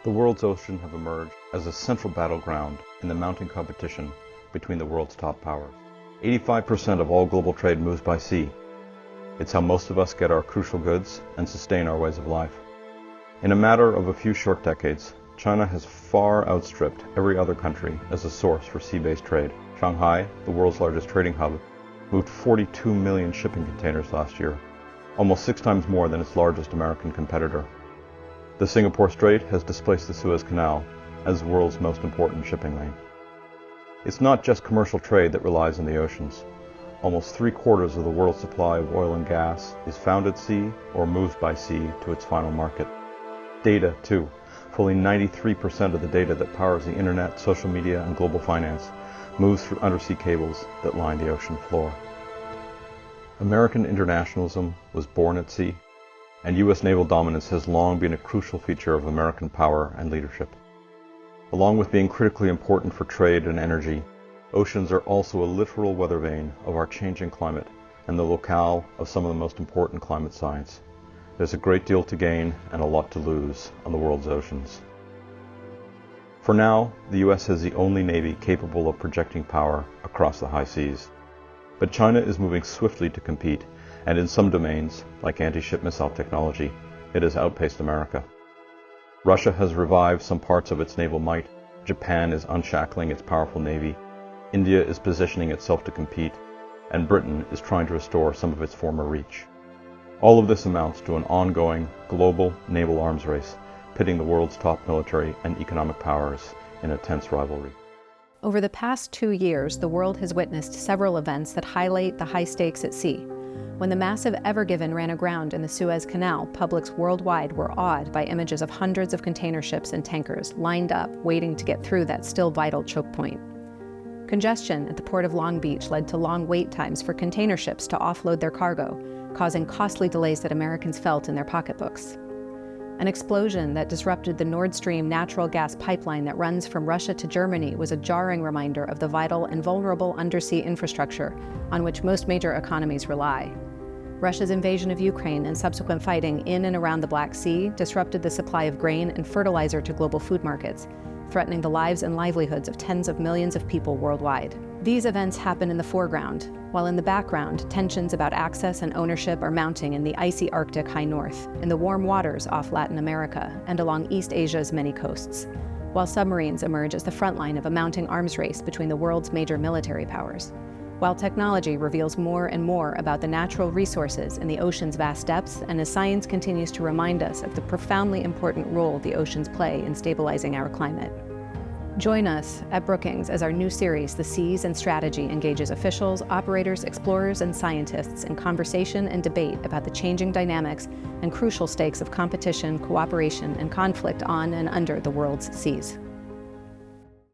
The world's oceans have emerged as a central battleground in the mounting competition between the world's top powers. 85% of all global trade moves by sea. It's how most of us get our crucial goods and sustain our ways of life. In a matter of a few short decades, China has far outstripped every other country as a source for sea-based trade. Shanghai, the world's largest trading hub, moved 42 million shipping containers last year, almost 6 times more than its largest American competitor. The Singapore Strait has displaced the Suez Canal as the world's most important shipping lane. It's not just commercial trade that relies on the oceans. Almost 3/4 of the world's supply of oil and gas is found at sea or moves by sea to its final market. Data, too. Fully 93% of the data that powers the internet, social media, and global finance moves through undersea cables that line the ocean floor. American internationalism was born at sea, and U.S. naval dominance has long been a crucial feature of American power and leadership. Along with being critically important for trade and energy, oceans are also a literal weather vane of our changing climate and the locale of some of the most important climate science. There's a great deal to gain and a lot to lose on the world's oceans. For now, the U.S. has the only Navy capable of projecting power across the high seas. But China is moving swiftly to compete, and in some domains, like anti-ship missile technology, it has outpaced America. Russia has revived some parts of its naval might, Japan is unshackling its powerful navy, India is positioning itself to compete, and Britain is trying to restore some of its former reach. All of this amounts to an ongoing global naval arms race, pitting the world's top military and economic powers in a tense rivalry. Over the past 2 years, the world has witnessed several events that highlight the high stakes at sea. When the massive Ever Given ran aground in the Suez Canal, publics worldwide were awed by images of hundreds of container ships and tankers lined up, waiting to get through that still vital choke point. Congestion at the port of Long Beach led to long wait times for container ships to offload their cargo, causing costly delays that Americans felt in their pocketbooks. An explosion that disrupted the Nord Stream natural gas pipeline that runs from Russia to Germany was a jarring reminder of the vital and vulnerable undersea infrastructure on which most major economies rely. Russia's invasion of Ukraine and subsequent fighting in and around the Black Sea disrupted the supply of grain and fertilizer to global food markets, threatening the lives and livelihoods of tens of millions of people worldwide. These events happen in the foreground, while in the background, tensions about access and ownership are mounting in the icy Arctic high north, in the warm waters off Latin America, and along East Asia's many coasts, while submarines emerge as the front line of a mounting arms race between the world's major military powers, while technology reveals more and more about the natural resources in the ocean's vast depths, and as science continues to remind us of the profoundly important role the oceans play in stabilizing our climate. Join us at Brookings as our new series, The Seas and Strategy, engages officials, operators, explorers, and scientists in conversation and debate about the changing dynamics and crucial stakes of competition, cooperation, and conflict on and under the world's seas.